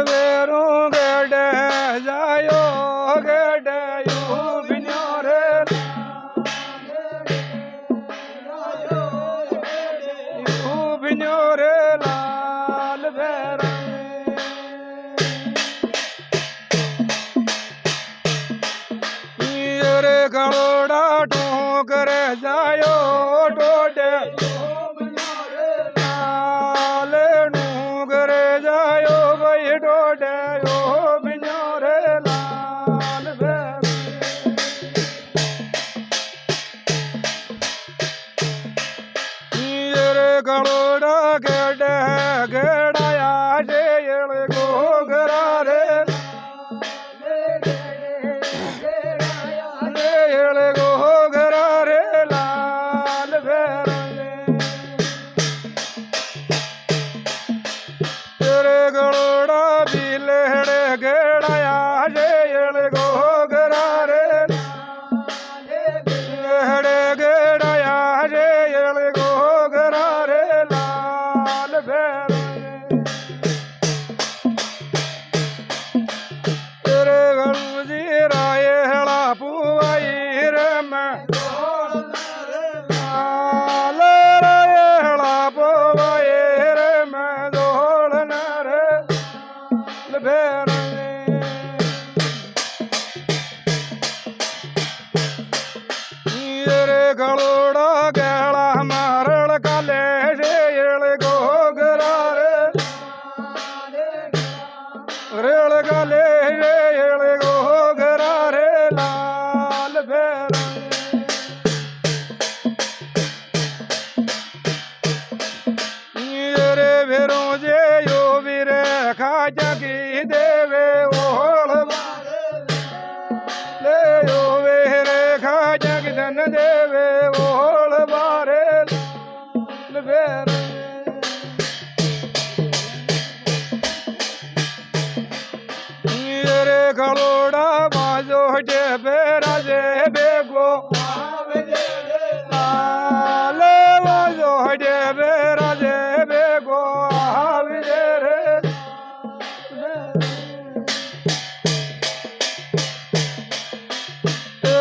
વેરું ગેડે જાયો ગેડે you રે you રે લાલ વેરા રે ગળોડા ટોકર જાયો ટોડે લાલ ડુંગર જાયો ભાઈ ટોડે બિનો રે લાલ રે ગળોડા ગેડે ગેડાયા છે ગોગરા રે ગળોડા ગેળા મારળ કાલે રેળ ગોગરા રેળ કાલે રેળ ગોગરા રે લાલ રે ભેરો જે યો વીરે ખાજા કી દેવે ઓળ લે યો વેરે ખાજા કી ધન દેવે ઓળ બારે રે ગળોડા બાજો જે બેરા જે બેગો લે બાજો જે બેરા જે બેગો આવી રે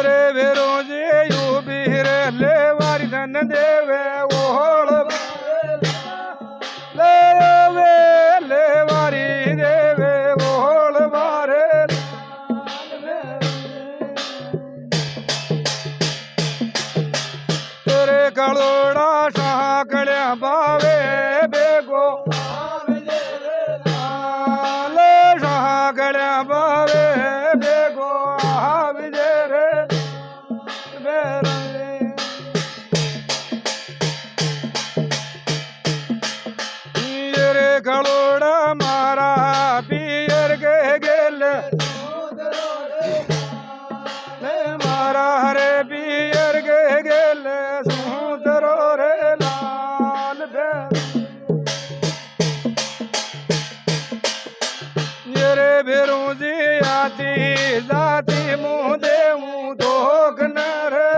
રે વેરો જે યુ બીરે લે વારી ધન દેવે ઓળ લે લે વારી દેવે ઓળ બારે રે ગળોડા સાકડ્યા બાવે બેગો લે સાકડ્યા બાવે બેગો આવી રે રે ગળોડા મારા પિયર કે ગેલ મારા રે પિયર કે ગેલ સુંદરો રે લાલ રે ભેરું જી આતી જાતી મું દેવું ધોક ન રે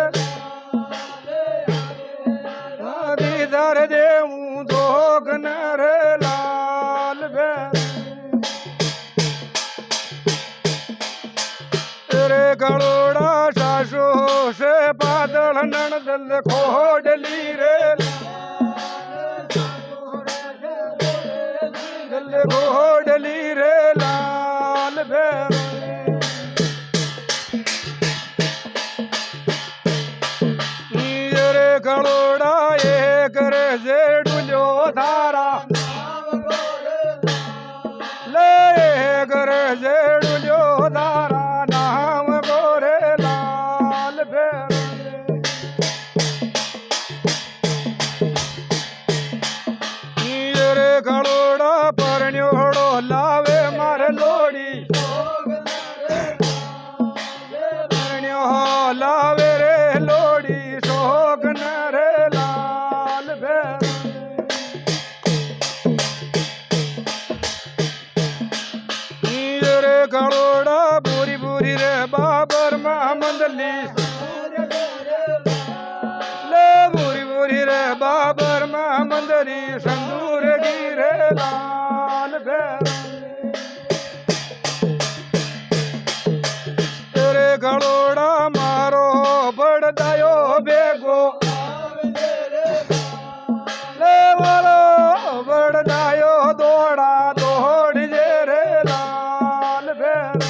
દીદાર દેવું ધોક ન રે લાલ રે ગળોડા સાસુ સે પાદળ નણદલ ખોડલી રે ખોડલી રે લાલ રે ગળોડા એક રે જેડુલ્યો ધારા લે ગર જેડુલ્યો ધારા નામ ગોરે લાલ રે ગળોડા પરણ્યોડો લાવે મારે લોડી પરણ્યો લાવે રે લોડી શોક ન રે લાલ बाबर में मंदरी संदूर गिरे लाल भैरो तेरे गलोड़ा मारो बड़दायो बेगो ले बोलो बड़दायो दौड़ा दौड़ जे रे लाल भैरो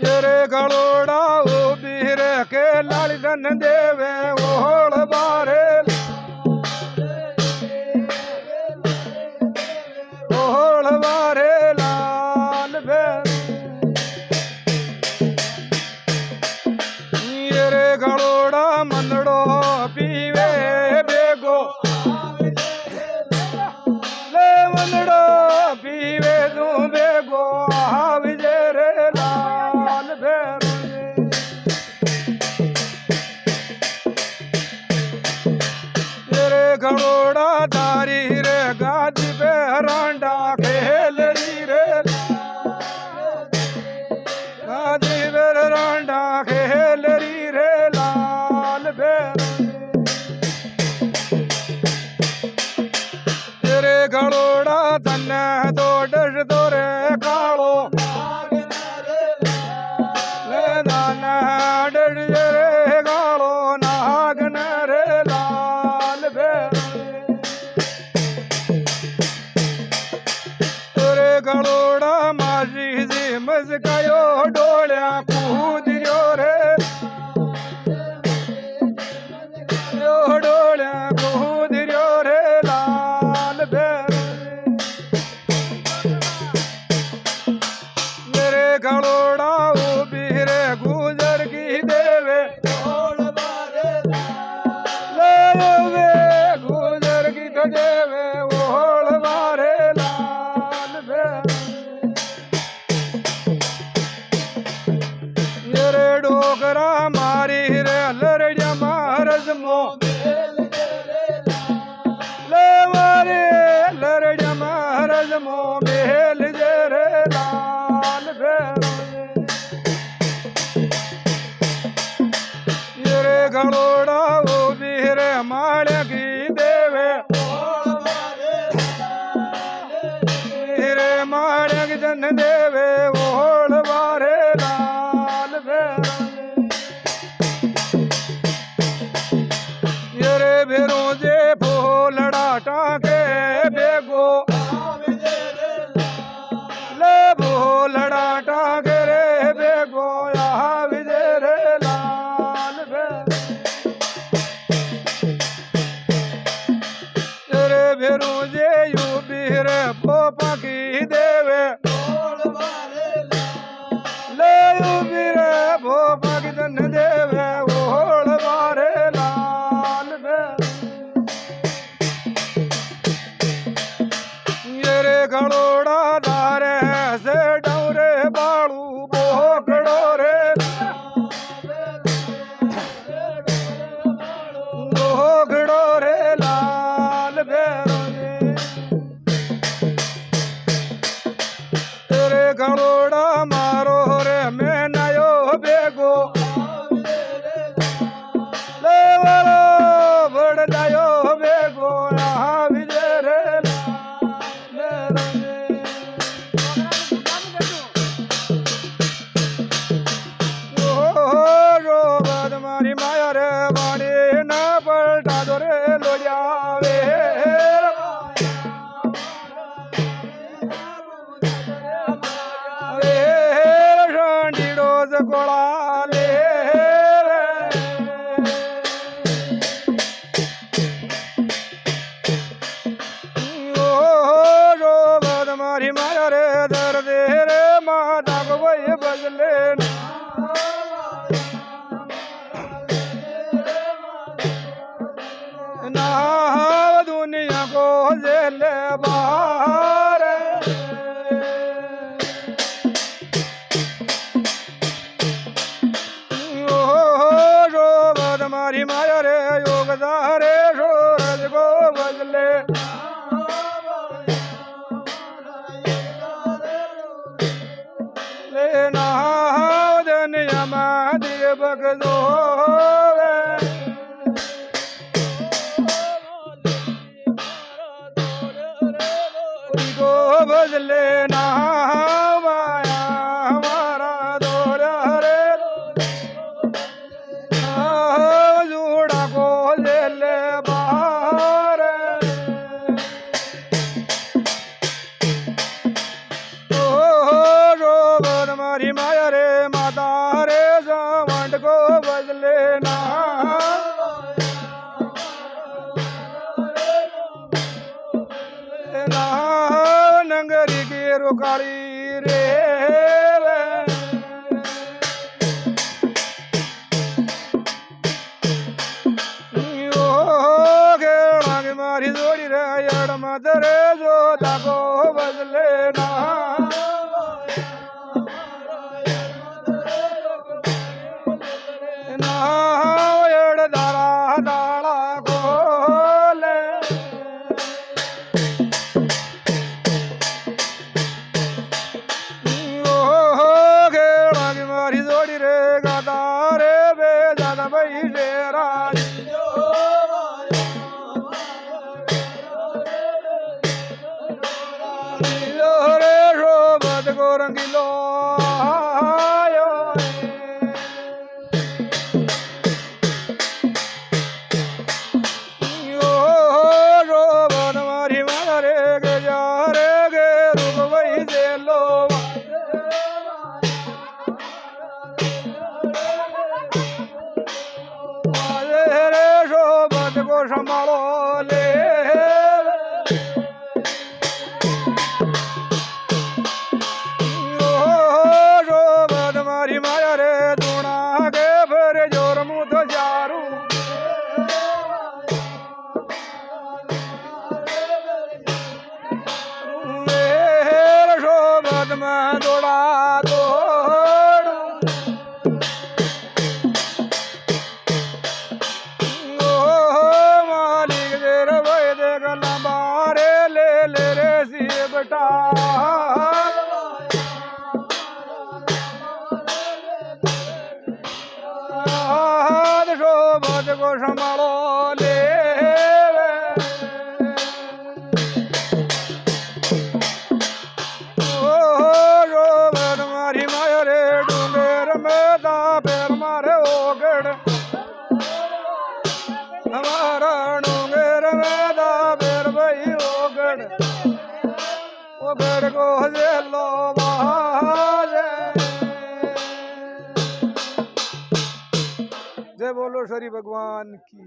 तेरे गलोड़ा ओ बीर के लाल धन देवे ओढ़ बारे ओढ़ बारे लाल भैरो तेरे गलोड़ा मंदड़ो पीवे बेगो ले मंदड़ो पीवे तू बेगो विजय रे लाल भैरो तेरे गलोड़ा दारी रे गादी पे रांडा खेल री रे गादी पे रांडा खेल री रे लाल भैरो तेरे गलोड़ा तन्ने तो डर दो रे कालो ले दाना डर रे गालो नागन रे लाल भैरो तेरे गलोड़ा मारी जी मजकायो डोलिया कूदियो रे डोलिया कूदियो रे लाल भैरो मेरे गलोड़ा ओ बीरे गुजर की देवे ले वे गुजर की तो देवे ओढ़ मारे लाल भैरो मेरे डोकरा मारी रे लड़िया महाराज मो ले मारे लड़िया महाराज मो मेल जे रे लाल भैरो मेरे गलोड़ा वो बीर माड़ की देवे मेरे माड़ की जन देवे ओढ़ बारे लाल भैरो मेरे भैरो जे भोलड़ा टाके बेगो ले भोलड़ा टाके रे बेगो यहाँ विजय रे लाल भैरो तेरे भैरो जे यू बीर पोपा की देवे ले यू बीर पोपा की जन देवे ओढ़ बारे लाल भैरो मेरे गलोड़ा दारे से डौरे बाड़ू बोकड़ो रे बोकड़ो रे लाल भैरो तेरे गलोड़ा मारो रे मैं नयो बेगो ले वालो बड़ जायो बेगो यहाँ विजय रे लाल भैरो मारी माया रे बाड़ी न पलटा दो रे लो जावे रोज गोला ले ओ रो बद मारी माया रे दर्द रे माता को वही बदले ना दुनिया को जेल बाहर मारी माया रे योगदारे सूरज को बदले लेना दुनिया में दीपक दो जूड़ा को ले ले बाहर ओ रो बद मारी माया रे माता रे सावंड को बदले ना नंगरी की रुकाली रे मारी जोड़ी रे यड़ मत रे जो ताको बदले ना ना यड़ दारा दाड़ा गोले मारी जोड़ी रे गादा रे बे दादा भाई शेरा रे शोभत को रंगीलो आयो शोभत मारी माया रे गे जा रे गे रूप वही से लो रे शोभत को संभालो ले शोभत मारी माया रे दूना के फिर जोर मुँह तो चारू शोभत में दौड़ा बेटा शोभत को संभालो ले शोभत मारी माया रे डूंगर में दा पैर मारे ओगड़ हमारा डूंगर में दा पैर भाई ओगड़ बेड़ को जे लो जय बोलो श्री भगवान की।